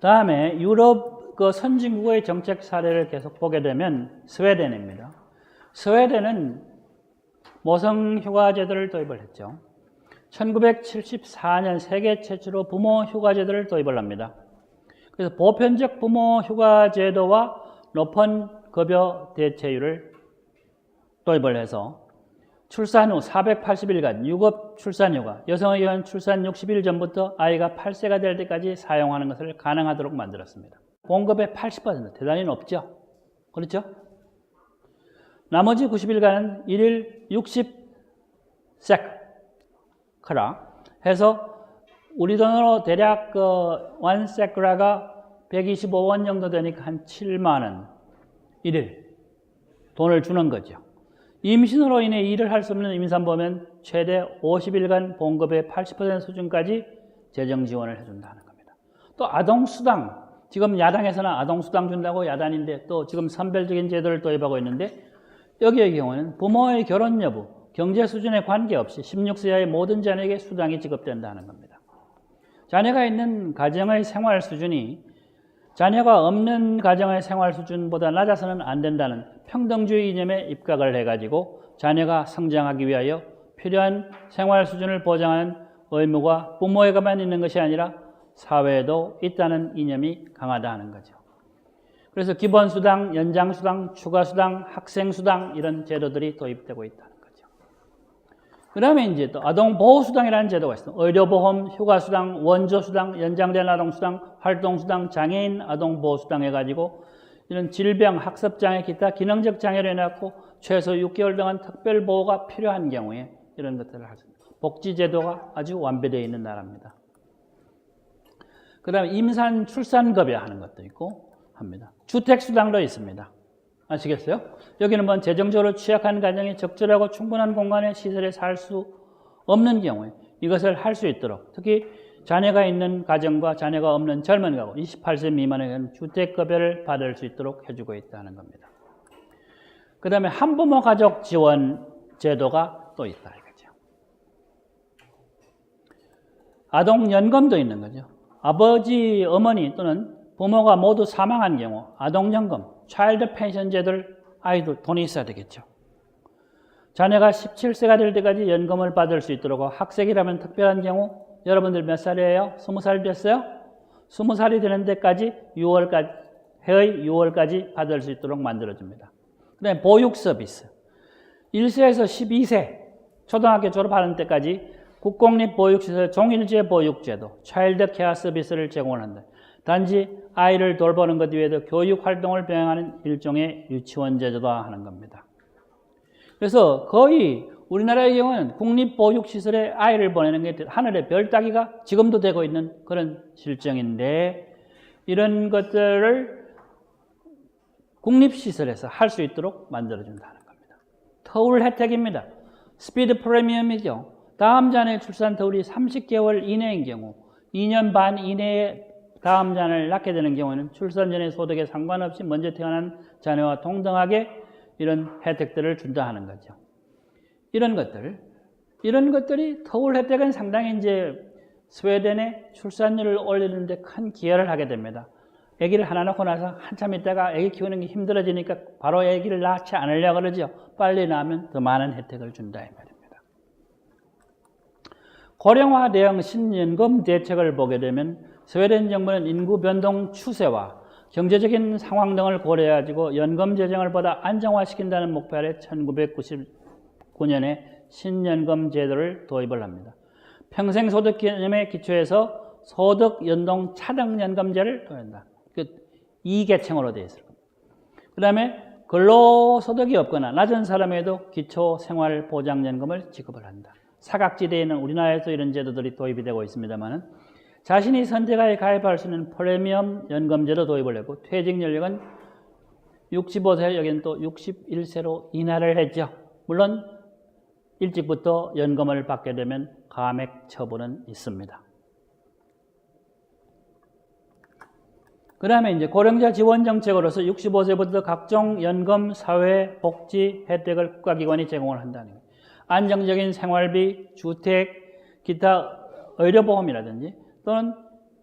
다음에 유럽 그 선진국의 정책 사례를 계속 보게 되면 스웨덴입니다. 스웨덴은 모성 휴가 제도를 도입을 했죠. 1974년 세계 최초로 부모 휴가 제도를 도입을 합니다. 그래서 보편적 부모 휴가 제도와 높은 급여 대체율을 도입을 해서 출산 후 480일간 유급 출산 휴가, 여성에 의한 출산 60일 전부터 아이가 8세가 될 때까지 사용하는 것을 가능하도록 만들었습니다. 봉급의 80%, 대단히 높죠? 그렇죠? 나머지 90일간은 1일 60세크라 해서 우리 돈으로 대략 1세크라가 125원 정도 되니까 한 7만 원 1일 돈을 주는 거죠. 임신으로 인해 일을 할 수 없는 임산부면 최대 50일간 봉급의 80% 수준까지 재정 지원을 해준다는 겁니다. 또 아동수당, 지금 야당에서는 아동수당 준다고 야단인데 또 지금 선별적인 제도를 도입하고 있는데 여기의 경우는 부모의 결혼 여부, 경제 수준에 관계없이 16세 이하의 모든 자녀에게 수당이 지급된다는 겁니다. 자녀가 있는 가정의 생활 수준이 자녀가 없는 가정의 생활 수준보다 낮아서는 안 된다는 평등주의 이념에 입각을 해가지고 자녀가 성장하기 위하여 필요한 생활 수준을 보장하는 의무가 부모에게만 있는 것이 아니라 사회에도 있다는 이념이 강하다 하는 거죠. 그래서 기본수당, 연장수당, 추가수당, 학생수당 이런 제도들이 도입되고 있다는 거죠. 그 다음에 이제 또 아동보호수당이라는 제도가 있습니다. 의료보험, 휴가수당, 원조수당, 연장된 아동수당, 활동수당, 장애인 아동보호수당 해가지고 이런 질병, 학습장애, 기타 기능적 장애를 해놨고 최소 6개월 동안 특별보호가 필요한 경우에 이런 것들을 할 수 있습니다. 복지제도가 아주 완비되어 있는 나라입니다. 그 다음에 임산, 출산급여 하는 것도 있고 합니다. 주택수당도 있습니다. 아시겠어요? 여기는 뭐 재정적으로 취약한 가정이 적절하고 충분한 공간에 시설에 살 수 없는 경우에 이것을 할 수 있도록 특히 자녀가 있는 가정과 자녀가 없는 젊은 가구 28세 미만에게는 주택급여를 받을 수 있도록 해주고 있다는 겁니다. 그 다음에 한부모 가족 지원 제도가 또 있다 이거죠. 아동연금도 있는 거죠. 아버지, 어머니 또는 부모가 모두 사망한 경우 아동연금, 차일드 펜션 제도를 아이도 돈이 있어야 되겠죠. 자녀가 17세가 될 때까지 연금을 받을 수 있도록 학생이라면 특별한 경우 여러분들 몇 살이에요? 20살 됐어요? 20살이 되는 데까지 6월까지 해의 6월까지 받을 수 있도록 만들어줍니다. 그 다음에 보육 서비스 1세에서 12세 초등학교 졸업하는 때까지 국공립보육시설 종일제 보육제도 차일드 케어 서비스를 제공을 한다. 단지 아이를 돌보는 것 외에도 교육활동을 병행하는 일종의 유치원 제도다 하는 겁니다. 그래서 거의 우리나라의 경우는 국립보육시설에 아이를 보내는 게 하늘의 별 따기가 지금도 되고 있는 그런 실정인데 이런 것들을 국립시설에서 할 수 있도록 만들어준다는 겁니다. 터울 혜택입니다. 스피드 프리미엄이죠. 다음 잔의 출산 터울이 30개월 이내인 경우 2년 반 이내에 다음 잔을 낳게 되는 경우에는 출산 전의 소득에 상관없이 먼저 태어난 자녀와 동등하게 이런 혜택들을 준다 하는 거죠. 이런 것들이 터울 혜택은 상당히 이제 스웨덴의 출산율을 올리는데 큰 기여를 하게 됩니다. 아기를 하나 낳고 나서 한참 있다가 아기 키우는 게 힘들어지니까 바로 아기를 낳지 않으려고 그러죠. 빨리 낳으면 더 많은 혜택을 준다 이 말입니다. 고령화 대응 신연금 대책을 보게 되면 스웨덴 정부는 인구 변동 추세와 경제적인 상황 등을 고려해가지고 연금 재정을 보다 안정화시킨다는 목표 아래 1999년에 신연금 제도를 도입을 합니다. 평생소득 개념에 기초해서 소득 연동 차등연금제를 도입한다. 2계층으로 되어 있을 겁니다. 그 다음에 근로소득이 없거나 낮은 사람에도 기초생활보장연금을 지급을 한다. 사각지대에 있는 우리나라에서 이런 제도들이 도입이 되고 있습니다만 자신이 선택하여 가입할 수 있는 프리미엄 연금제도 도입을 했고 퇴직 연령은 65세 여기는 또 61세로 인하를 했죠. 물론 일찍부터 연금을 받게 되면 감액 처분은 있습니다. 그 다음에 이제 고령자 지원 정책으로서 65세부터 각종 연금, 사회, 복지 혜택을 국가기관이 제공을 한다는 거예요. 안정적인 생활비, 주택, 기타 의료보험이라든지 또는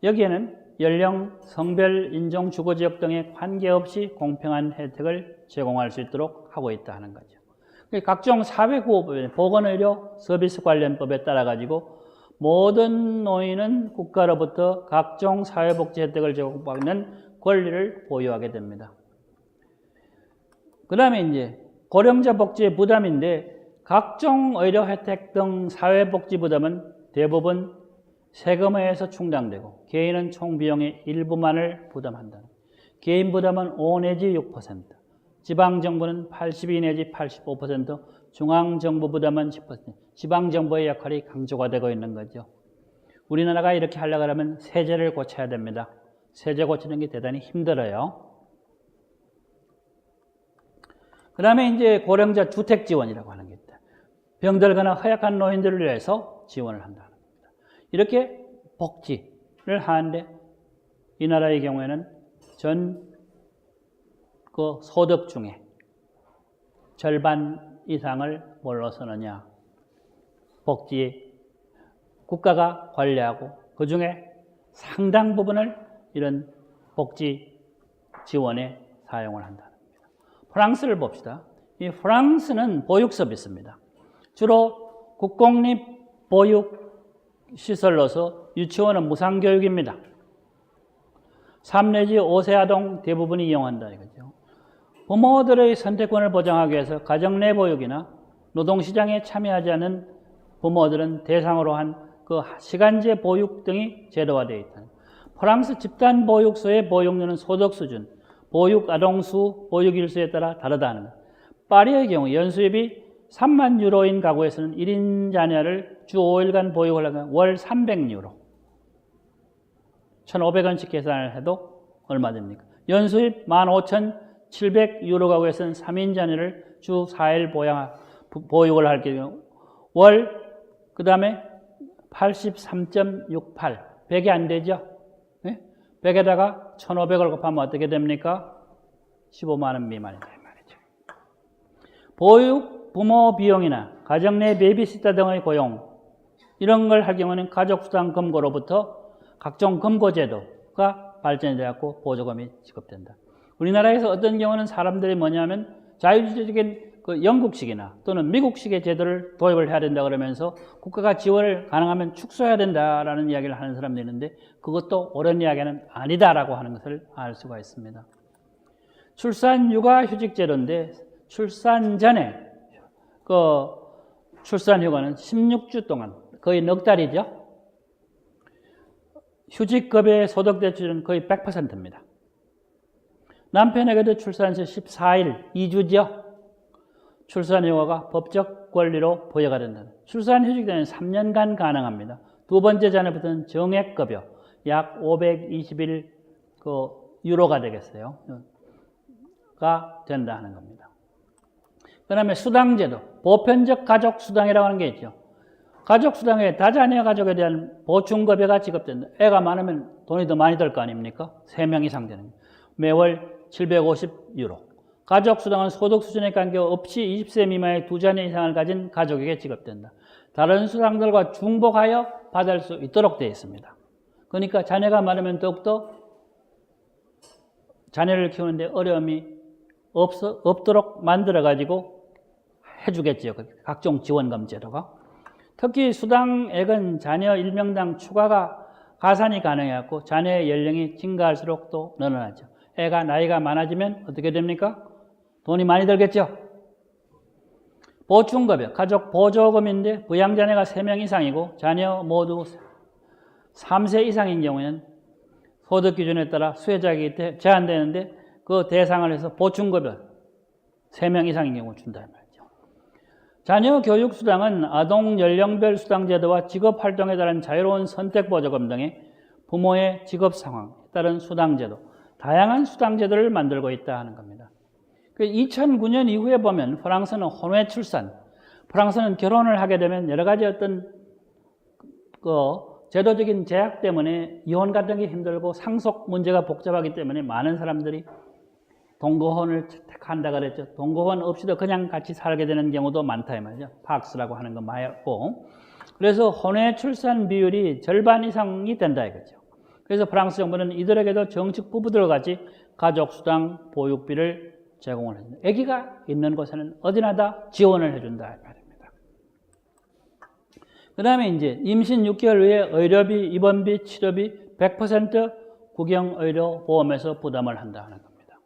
여기에는 연령, 성별, 인종, 주거지역 등에 관계없이 공평한 혜택을 제공할 수 있도록 하고 있다 하는 거죠. 각종 사회구호법, 보건의료 서비스 관련법에 따라 가지고 모든 노인은 국가로부터 각종 사회복지 혜택을 제공받는 권리를 보유하게 됩니다. 그 다음에 이제 고령자 복지의 부담인데 각종 의료 혜택 등 사회복지 부담은 대부분 세금에 의해서 충당되고 개인은 총 비용의 일부만을 부담한다. 개인 부담은 5 내지 6%, 지방정부는 82 내지 85%, 중앙정부 부담은 10%, 지방정부의 역할이 강조가 되고 있는 거죠. 우리나라가 이렇게 하려고 하면 세제를 고쳐야 됩니다. 세제 고치는 게 대단히 힘들어요. 그 다음에 이제 고령자 주택 지원이라고 하는 게 있다. 병들거나 허약한 노인들을 위해서 지원을 한다는 겁니다. 이렇게 복지를 하는데 이 나라의 경우에는 전 그 소득 중에 절반 이상을 뭘로 쓰느냐? 복지 국가가 관리하고 그 중에 상당 부분을 이런 복지 지원에 사용을 한다는 겁니다. 프랑스를 봅시다. 이 프랑스는 보육 서비스입니다. 주로 국공립 보육 시설로서 유치원은 무상교육입니다. 3 내지 5세 아동 대부분이 이용한다 이거죠. 부모들의 선택권을 보장하기 위해서 가정 내 보육이나 노동시장에 참여하지 않은 부모들은 대상으로 한 그 시간제 보육 등이 제도화되어 있다. 프랑스 집단 보육소의 보육료는 소득 수준, 보육 아동 수, 보육 일수에 따라 다르다는 것. 파리의 경우 연수입이 3만 유로인 가구에서는 1인 자녀를 주 5일간 보육을 하면 월 300유로. 1,500원씩 계산을 해도 얼마 됩니까? 연수입 15,700유로 가구에서는 3인 자녀를 주 4일 보육을 할 경우 월, 그 다음에 83.68. 100이 안 되죠? 네? 100에다가 1,500을 곱하면 어떻게 됩니까? 15만 원 미만이다 이 말이죠. 보육, 부모 비용이나 가정 내 베이비시터 등의 고용 이런 걸 할 경우는 가족수당 금고로부터 각종 금고제도가 발전이 되었고 보조금이 지급된다. 우리나라에서 어떤 경우는 사람들이 뭐냐면 자유주의적인 그 영국식이나 또는 미국식의 제도를 도입을 해야 된다 그러면서 국가가 지원을 가능하면 축소해야 된다라는 이야기를 하는 사람도 있는데 그것도 옳은 이야기는 아니다라고 하는 것을 알 수가 있습니다. 출산 육아 휴직 제도인데 출산 전에 그 출산 휴가는 16주 동안 거의 넉 달이죠. 휴직급여의 소득 대출은 거의 100%입니다. 남편에게도 출산시 14일, 2주죠. 출산휴가가 법적 권리로 부여가 된다. 출산휴직은 3년간 가능합니다. 두 번째 자녀부터는 정액급여 약 521 유로가 되겠어요. 가 된다 하는 겁니다. 그 다음에 수당제도, 보편적 가족수당이라고 하는 게 있죠. 가족수당에 다자녀 가족에 대한 보충급여가 지급된다. 애가 많으면 돈이 더 많이 들 거 아닙니까? 3명 이상 되는 거예요. 매월 750유로. 가족수당은 소득 수준에 관계없이 20세 미만의 2자녀 이상을 가진 가족에게 지급된다. 다른 수당들과 중복하여 받을 수 있도록 되어 있습니다. 그러니까 자녀가 많으면 더욱더 자녀를 키우는데 어려움이 없도록 만들어가지고 해주겠지요. 각종 지원금 제도가. 특히 수당액은 자녀 1명당 추가가 가산이 가능해갖고 자녀의 연령이 증가할수록 또 늘어나죠. 애가 나이가 많아지면 어떻게 됩니까? 돈이 많이 들겠죠. 보충급여, 가족 보조금인데 부양자녀가 3명 이상이고 자녀 모두 3세 이상인 경우에는 소득 기준에 따라 수혜자에게 제한되는데 그 대상을 해서 보충급여 3명 이상인 경우 준다 말이죠. 자녀 교육수당은 아동 연령별 수당제도와 직업활동에 따른 자유로운 선택보조금 등의 부모의 직업 상황에 따른 수당제도, 다양한 수당제도를 만들고 있다 하는 겁니다. 2009년 이후에 보면 프랑스는 혼외 출산, 프랑스는 결혼을 하게 되면 여러 가지 어떤 제도적인 제약 때문에 이혼 같은 게 힘들고 상속 문제가 복잡하기 때문에 많은 사람들이 동거혼을 택한다 그랬죠. 동거혼 없이도 그냥 같이 살게 되는 경우도 많다 이 말이죠. 팍스라고 하는 거 말고. 그래서 혼외 출산 비율이 절반 이상이 된다 이거죠. 그래서 프랑스 정부는 이들에게도 정식 부부들과 같이 가족수당 보육비를 제공을 해준다. 아기가 있는 곳에는 어디나 다 지원을 해준다 말입니다. 그 다음에 이제 임신 6개월 후에 의료비, 입원비, 치료비 100% 국영의료보험에서 부담을 한다 하는 겁니다.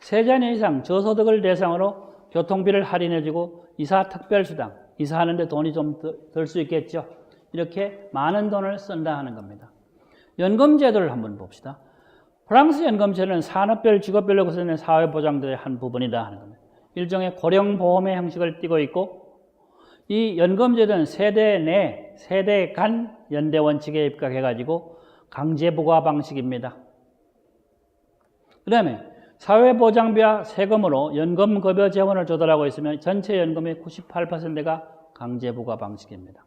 3자녀 이상 저소득을 대상으로 교통비를 할인해주고 이사 특별수당, 이사하는데 돈이 좀 들 수 있겠죠. 이렇게 많은 돈을 쓴다 하는 겁니다. 연금제도를 한번 봅시다. 프랑스 연금제는 산업별, 직업별로 구성된 사회보장제도의 한 부분이다 하는 겁니다. 일종의 고령보험의 형식을 띠고 있고 이 연금제도는 세대 내, 세대 간 연대 원칙에 입각해가지고 강제부과 방식입니다. 그 다음에 사회보장비와 세금으로 연금급여 재원을 조달하고 있으면 전체 연금의 98%가 강제부과 방식입니다.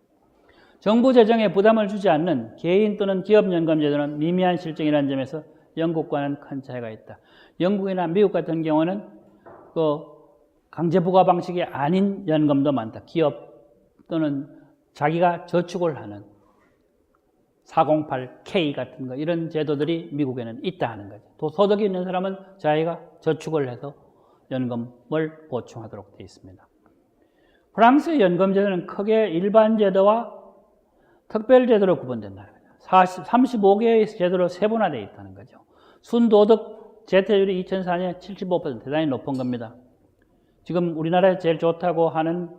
정부 재정에 부담을 주지 않는 개인 또는 기업 연금제도는 미미한 실정이라는 점에서 영국과는 큰 차이가 있다. 영국이나 미국 같은 경우는 그 강제부과 방식이 아닌 연금도 많다. 기업 또는 자기가 저축을 하는 408K 같은 거 이런 제도들이 미국에는 있다 하는 거죠. 또 소득이 있는 사람은 자기가 저축을 해서 연금을 보충하도록 되어 있습니다. 프랑스의 연금제도는 크게 일반 제도와 특별제도로 구분된다. 35개의 제도로 세분화되어 있다는 거죠. 순도덕 재테율이 2004년에 75% 대단히 높은 겁니다. 지금 우리나라에 제일 좋다고 하는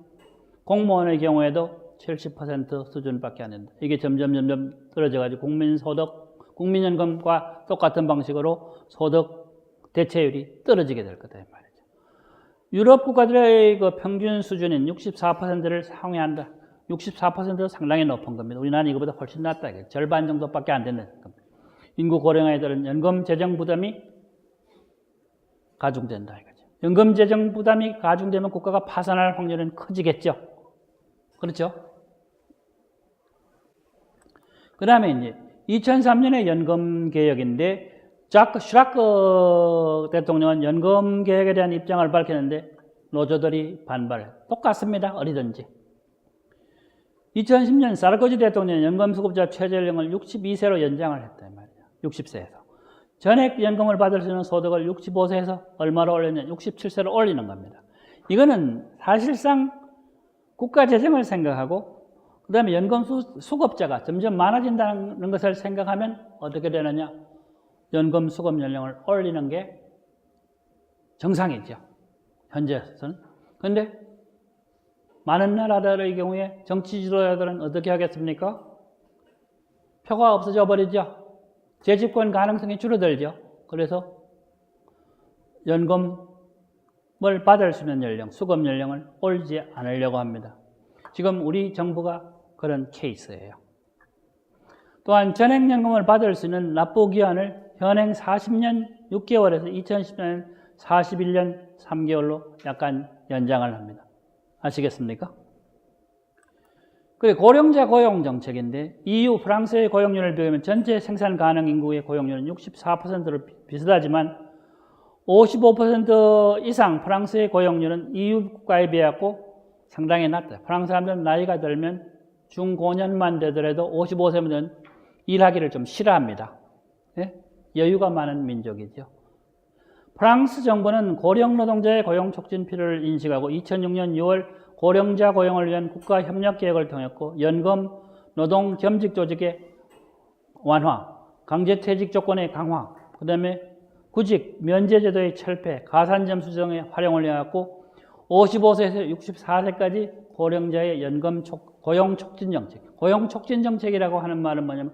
공무원의 경우에도 70% 수준밖에 안 된다. 이게 점점 떨어져가지고 국민소득, 국민연금과 똑같은 방식으로 소득 대체율이 떨어지게 될 거다. 말이죠. 유럽 국가들의 그 평균 수준인 64%를 상회한다. 64%도 상당히 높은 겁니다. 우리나라는 이거보다 훨씬 낮다. 절반 정도밖에 안 되는 겁니다. 인구 고령화에 따른 연금 재정 부담이 가중된다. 이거죠. 연금 재정 부담이 가중되면 국가가 파산할 확률은 커지겠죠. 그렇죠? 그 다음에 이제 2003년의 연금 개혁인데 자크 슈라크 대통령은 연금 개혁에 대한 입장을 밝혔는데 노조들이 반발해. 똑같습니다. 어디든지. 2010년 사르코지 대통령은 연금수급자 최저연령을 62세로 연장을 했단 말이에요. 60세에서. 전액 연금을 받을 수 있는 소득을 65세에서 얼마로 올렸냐? 67세로 올리는 겁니다. 이거는 사실상 국가 재정을 생각하고 그 다음에 연금 수급자가 점점 많아진다는 것을 생각하면 어떻게 되느냐? 연금 수급 연령을 올리는 게 정상이죠. 현재에서는. 그런데 많은 나라들의 경우에 정치 지도자들은 어떻게 하겠습니까? 표가 없어져 버리죠. 재집권 가능성이 줄어들죠. 그래서 연금을 받을 수 있는 연령, 수급 연령을 올리지 않으려고 합니다. 지금 우리 정부가 그런 케이스예요. 또한 전액연금을 받을 수 있는 납부기한을 현행 40년 6개월에서 2010년 41년 3개월로 약간 연장을 합니다. 아시겠습니까? 그리고 고령자 고용 정책인데 EU 프랑스의 고용률을 비교하면 전체 생산 가능 인구의 고용률은 64%로 비슷하지만 55% 이상 프랑스의 고용률은 EU 국가에 비하고 상당히 낮다. 프랑스 사람들은 나이가 들면 중고년만 되더라도 55세면 일하기를 좀 싫어합니다. 네? 여유가 많은 민족이죠. 프랑스 정부는 고령 노동자의 고용 촉진 필요를 인식하고 2006년 6월 고령자 고용을 위한 국가 협력 계획을 통했고 연금, 노동, 겸직 조직의 완화, 강제 퇴직 조건의 강화, 그 다음에 구직, 면제 제도의 철폐, 가산점수 등의 활용을 해왔고 55세에서 64세까지 고령자의 연금 고용 촉진 정책. 고용 촉진 정책이라고 하는 말은 뭐냐면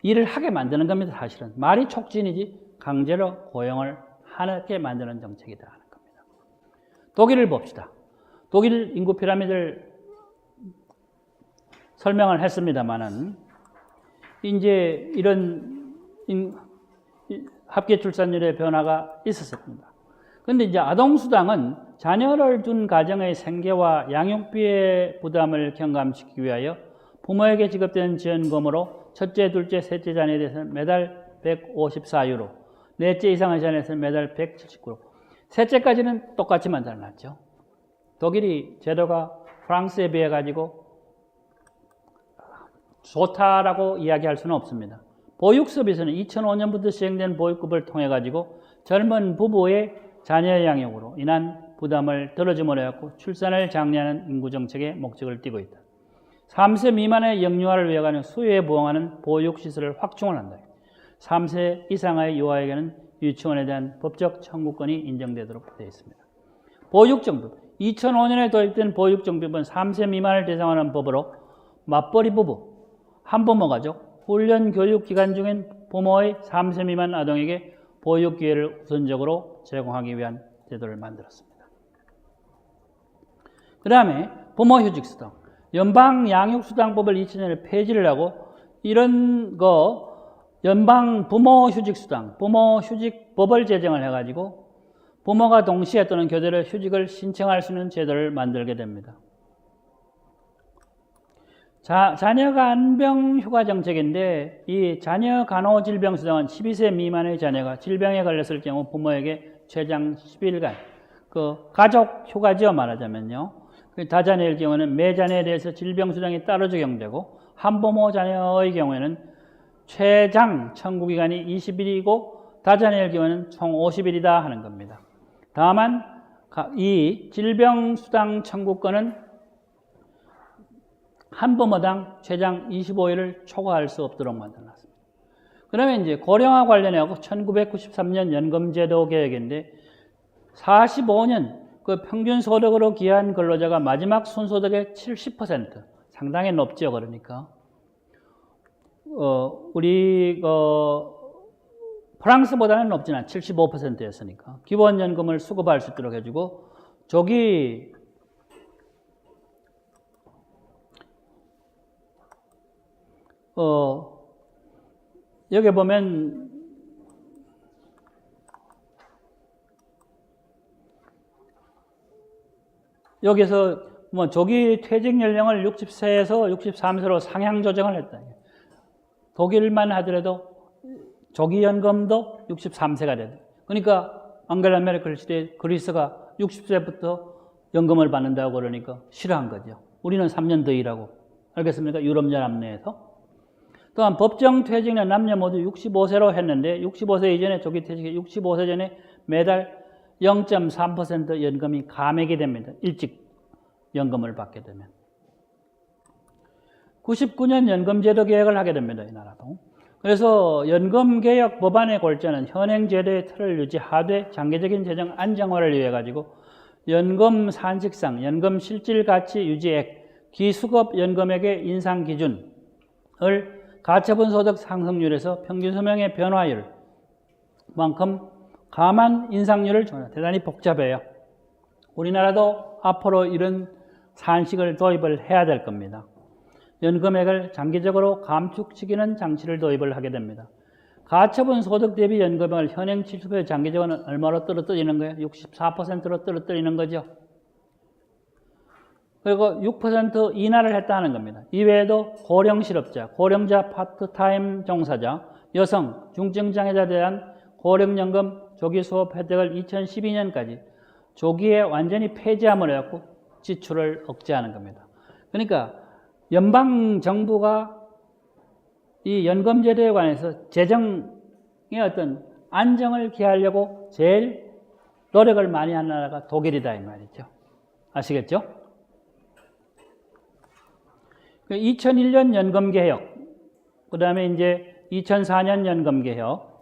일을 하게 만드는 겁니다. 사실은 말이 촉진이지 강제로 고용을 하게 만드는 정책이다 하는 겁니다. 독일을 봅시다. 독일 인구 피라미드를 설명을 했습니다만은 이제 이런 합계 출산율의 변화가 있었습니다. 그런데 이제 아동수당은 자녀를 둔 가정의 생계와 양육비의 부담을 경감시키기 위하여 부모에게 지급되는 지원금으로 첫째, 둘째, 셋째 자녀에 대해서는 매달 154유로, 넷째 이상의 자녀에서는 매달 179유로, 셋째까지는 똑같이 만들어놨죠. 독일이 제도가 프랑스에 비해 가지고 좋다라고 이야기할 수는 없습니다. 보육 서비스는 2005년부터 시행된 보육급을 통해 가지고 젊은 부부의 자녀 양육으로 인한 부담을 덜어줌으로 해갖고 출산을 장려하는 인구 정책의 목적을 띠고 있다. 3세 미만의 영유아를 위해 수요에 부응하는 보육시설을 확충을 한다. 3세 이상의 유아에게는 유치원에 대한 법적 청구권이 인정되도록 되어 있습니다. 보육정비법. 2005년에 도입된 보육정비법은 3세 미만을 대상하는 법으로 맞벌이 부부, 한부모 가족, 훈련 교육 기간 중인 부모의 3세 미만 아동에게 보육 기회를 우선적으로 제공하기 위한 제도를 만들었습니다. 그 다음에 부모휴직수당. 연방양육수당법을 2000년에 폐지를 하고 이런 연방 부모휴직수당, 부모휴직법을 제정을 해가지고 부모가 동시에 또는 교대로 휴직을 신청할 수 있는 제도를 만들게 됩니다. 자녀 간병 휴가 정책인데 이 자녀 간호 질병 수당은 12세 미만의 자녀가 질병에 걸렸을 경우 부모에게 최장 10일간 가족 휴가죠 말하자면요. 다자녀일 경우는 매 자녀에 대해서 질병 수당이 따로 적용되고 한부모 자녀의 경우에는 최장 청구 기간이 20일이고 다자녀일 경우에는 총 50일이다 하는 겁니다. 다만 이 질병 수당 청구권은 한부모당 최장 25일을 초과할 수 없도록 만들어놨습니다. 그러면 이제 고령화 관련해서 1993년 연금제도 개혁인데 45년 평균 소득으로 기여한 근로자가 마지막 순소득의 70%, 상당히 높죠. 그러니까 우리 프랑스보다는 높지는 75%였으니까 기본연금을 수급할 수 있도록 해주고 조기 여기 보면 여기서 조기 퇴직 연령을 60세에서 63세로 상향 조정을 했다. 독일만 하더라도 조기 연금도 63세가 된다. 그러니까 앙겔라 메르켈 시대에 그리스가 60세부터 연금을 받는다고 그러니까 싫어한 거죠. 우리는 3년 더 일하고. 알겠습니까? 유럽연합 내에서. 또한 법정 퇴직은 남녀 모두 65세로 했는데 65세 이전에 조기 퇴직이 65세 전에 매달 0.3% 연금이 감액이 됩니다. 일찍 연금을 받게 되면. 99년 연금제도 개혁을 하게 됩니다. 이 나라도. 그래서 연금개혁 법안의 골자는 현행 제도의 틀을 유지하되 장기적인 재정 안정화를 위해 가지고 연금 산식상, 연금 실질 가치 유지액, 기수급 연금액의 인상 기준을 가처분 소득 상승률에서 평균 수명의 변화율만큼 감안 인상률을 정해요. 대단히 복잡해요. 우리나라도 앞으로 이런 산식을 도입을 해야 될 겁니다. 연금액을 장기적으로 감축시키는 장치를 도입을 하게 됩니다. 가처분 소득 대비 연금액을 현행 70% 장기적으로는 얼마로 떨어뜨리는 거예요? 64%로 떨어뜨리는 거죠. 그리고 6% 인하를 했다는 겁니다. 이외에도 고령 실업자, 고령자 파트타임 종사자, 여성, 중증장애자에 대한 고령연금 조기 수업 혜택을 2012년까지 조기에 완전히 폐지함으로 해갖고 지출을 억제하는 겁니다. 그러니까 연방 정부가 이 연금제도에 관해서 재정의 어떤 안정을 기하려고 제일 노력을 많이 한 나라가 독일이다 이 말이죠. 아시겠죠? 2001년 연금개혁, 그 다음에 이제 2004년 연금개혁,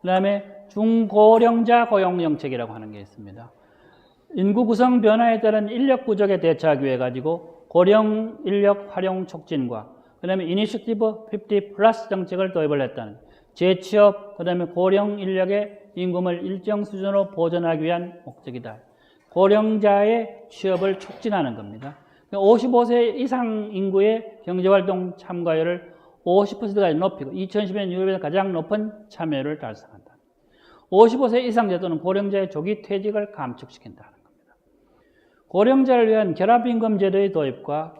그 다음에 중고령자 고용정책이라고 하는 게 있습니다. 인구 구성 변화에 따른 인력 부족에 대처하기 위해 가지고 고령 인력 활용 촉진과 그 다음에 이니셔티브 50 플러스 정책을 도입을 했다는 재취업, 그 다음에 고령 인력의 임금을 일정 수준으로 보존하기 위한 목적이다. 고령자의 취업을 촉진하는 겁니다. 55세 이상 인구의 경제활동 참가율을 50%까지 높이고 2010년 유럽에서 가장 높은 참여율을 달성한다. 55세 이상 제도는 고령자의 조기 퇴직을 감축시킨다는 겁니다. 고령자를 위한 결합임금 제도의 도입과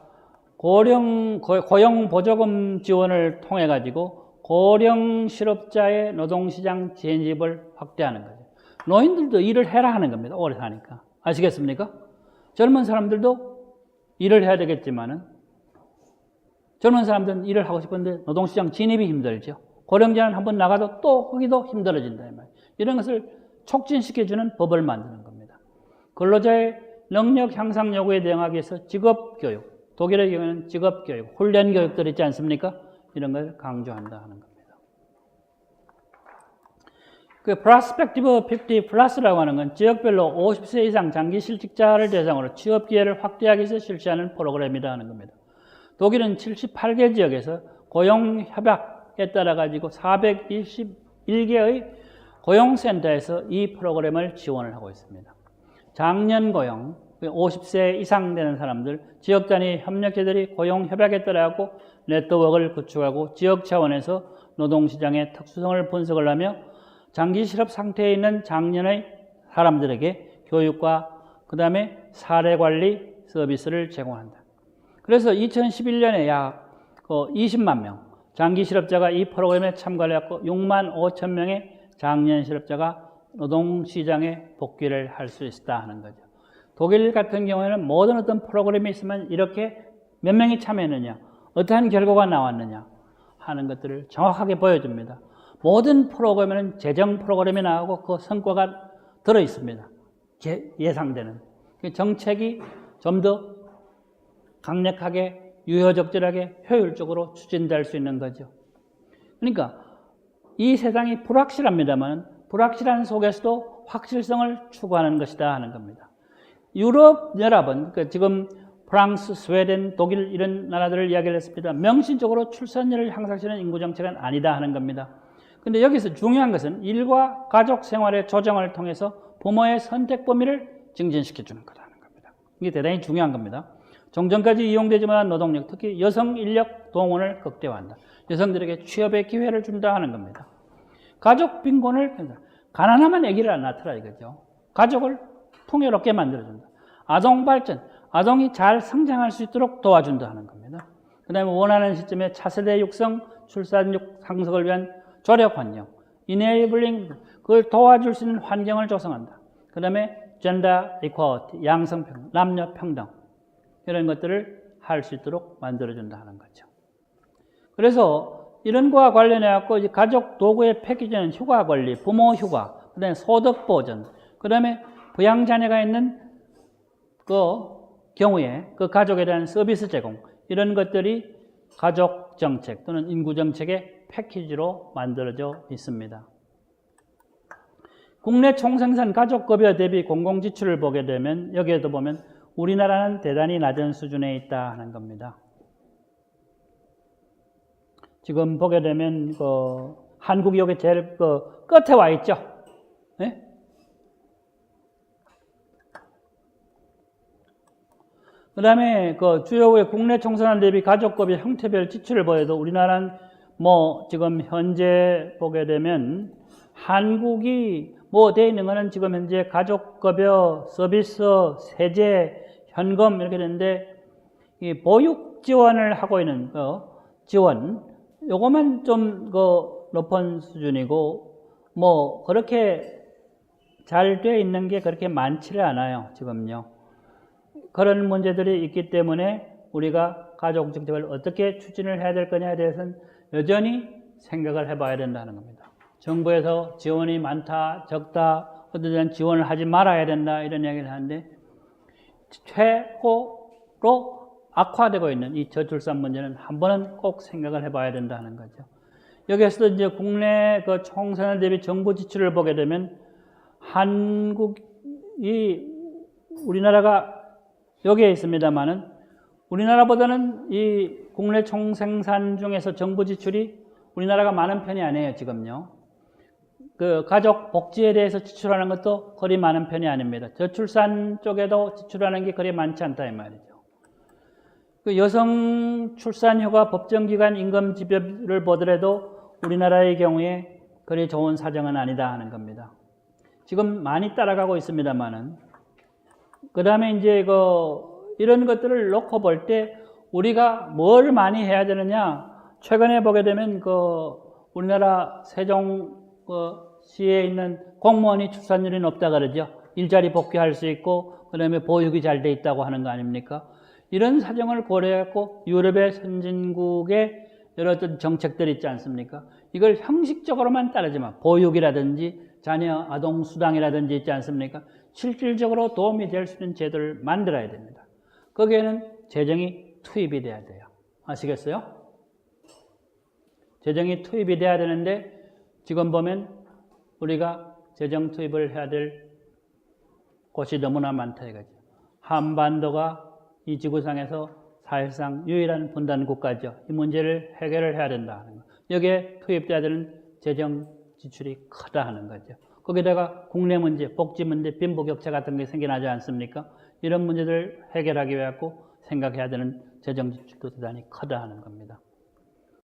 고용보조금 지원을 통해 가지고 고령 실업자의 노동시장 진입을 확대하는 거죠. 노인들도 일을 해라 하는 겁니다. 오래 사니까. 아시겠습니까? 젊은 사람들도 일을 해야 되겠지만은 젊은 사람들은 일을 하고 싶은데 노동시장 진입이 힘들죠. 고령자는 한번 나가도 또 거기도 힘들어진다. 이런 것을 촉진시켜주는 법을 만드는 겁니다. 근로자의 능력 향상 요구에 대응하기 위해서 직업교육, 독일의 경우에는 직업교육, 훈련교육들 있지 않습니까? 이런 걸 강조한다 하는 겁니다. 그 프로스펙티브 50 플러스라고 하는 건 지역별로 50세 이상 장기실직자를 대상으로 취업 기회를 확대하기 위해서 실시하는 프로그램이라 하는 겁니다. 독일은 78개 지역에서 고용협약에 따라 가지고 421개의 고용센터에서 이 프로그램을 지원을 하고 있습니다. 장년 고용, 50세 이상 되는 사람들, 지역 단위 협력체들이 고용협약에 따라 하고 네트워크를 구축하고 지역 차원에서 노동시장의 특수성을 분석을 하며 장기 실업 상태에 있는 장년의 사람들에게 교육과 그 다음에 사례관리 서비스를 제공한다. 그래서 2011년에 약 20만 명 장기 실업자가 이 프로그램에 참가를 했고 6만 5천 명의 장년 실업자가 노동시장에 복귀를 할 수 있다 하는 거죠. 독일 같은 경우에는 모든 어떤 프로그램이 있으면 이렇게 몇 명이 참여했느냐, 어떠한 결과가 나왔느냐 하는 것들을 정확하게 보여줍니다. 모든 프로그램에는 재정 프로그램이 나오고 그 성과가 들어 있습니다. 예상되는 정책이 좀 더 강력하게, 유효적절하게, 효율적으로 추진될 수 있는 거죠. 그러니까 이 세상이 불확실합니다만 불확실한 속에서도 확실성을 추구하는 것이다 하는 겁니다. 유럽 연합은 그러니까 지금 프랑스, 스웨덴, 독일 이런 나라들을 이야기를 했습니다. 명시적으로 출산율을 향상시키는 인구정책은 아니다 하는 겁니다. 근데 여기서 중요한 것은 일과 가족 생활의 조정을 통해서 부모의 선택 범위를 증진시켜 주는 거라는 겁니다. 이게 대단히 중요한 겁니다. 종전까지 이용되지 못한 노동력, 특히 여성 인력 동원을 극대화한다. 여성들에게 취업의 기회를 준다 하는 겁니다. 가족 빈곤을 가난하면 아기를 안 낳더라 이거죠. 가족을 풍요롭게 만들어준다. 아동 발전, 아동이 잘 성장할 수 있도록 도와준다 하는 겁니다. 그 다음에 원하는 시점에 차세대 육성, 출산율 상승을 위한 조력 환경, enabling, 그걸 도와줄 수 있는 환경을 조성한다. 그 다음에 gender equality, 양성평등, 남녀 평등 이런 것들을 할 수 있도록 만들어준다 하는 거죠. 그래서 이런 거와 관련해 갖고 가족 도구의 패키지는 휴가 권리, 부모 휴가, 그 다음에 소득 보전, 그 다음에 부양 자녀가 있는 그 경우에 그 가족에 대한 서비스 제공 이런 것들이 가족 정책 또는 인구 정책의 패키지로 만들어져 있습니다. 국내 총생산 가족급여 대비 공공지출을 보게 되면 여기에도 보면 우리나라는 대단히 낮은 수준에 있다 하는 겁니다. 지금 보게 되면 한국이 여기 제일 끝에 와 있죠. 네? 그 다음에 주요의 국내 총생산 대비 가족급여 형태별 지출을 보여도 우리나라는 지금 현재 보게 되면 한국이 되어 있는 거는 지금 현재 가족급여, 서비스, 세제, 현금 이렇게 되는데 이 보육 지원을 하고 있는 지원 요거만 좀 높은 수준이고 그렇게 잘 되어 있는 게 그렇게 많지를 않아요. 지금요. 그런 문제들이 있기 때문에 우리가 가족 정책을 어떻게 추진을 해야 될 거냐에 대해서는 여전히 생각을 해봐야 된다는 겁니다. 정부에서 지원이 많다, 적다, 어떤 데는 지원을 하지 말아야 된다 이런 이야기를 하는데 최고로 악화되고 있는 이 저출산 문제는 한 번은 꼭 생각을 해봐야 된다는 거죠. 여기에서도 이제 국내 총생산 대비 정부 지출을 보게 되면 한국이 우리나라가 여기에 있습니다만은 우리나라보다는 이 국내 총생산 중에서 정부 지출이 우리나라가 많은 편이 아니에요, 지금요. 가족 복지에 대해서 지출하는 것도 그리 많은 편이 아닙니다. 저출산 쪽에도 지출하는 게 그리 많지 않다 이 말이죠. 여성 출산휴가 법정기간 임금지표를 보더라도 우리나라의 경우에 그리 좋은 사정은 아니다 하는 겁니다. 지금 많이 따라가고 있습니다만은 그 다음에 이제 이런 것들을 놓고 볼 때 우리가 뭘 많이 해야 되느냐 최근에 보게 되면 우리나라 세종시에 있는 공무원이 출산율이 높다 그러죠. 일자리 복귀할 수 있고 그 다음에 보육이 잘 돼 있다고 하는 거 아닙니까? 이런 사정을 고려해갖고 유럽의 선진국의 여러 어떤 정책들이 있지 않습니까? 이걸 형식적으로만 따르지만 보육이라든지 자녀 아동 수당이라든지 있지 않습니까? 실질적으로 도움이 될 수 있는 제도를 만들어야 됩니다. 거기에는 재정이 투입이 돼야 돼요. 아시겠어요? 재정이 투입이 돼야 되는데 지금 보면 우리가 재정 투입을 해야 될 곳이 너무나 많다 이거죠. 한반도가 이 지구상에서 사실상 유일한 분단 국가죠. 이 문제를 해결을 해야 된다 하는 거. 여기에 투입돼야 되는 재정 지출이 크다 하는 거죠. 거기다가 국내 문제, 복지 문제, 빈부격차 같은 게 생겨나지 않습니까? 이런 문제들을 해결하기 위해 생각해야 되는 재정 지출도 대단히 크다 하는 겁니다.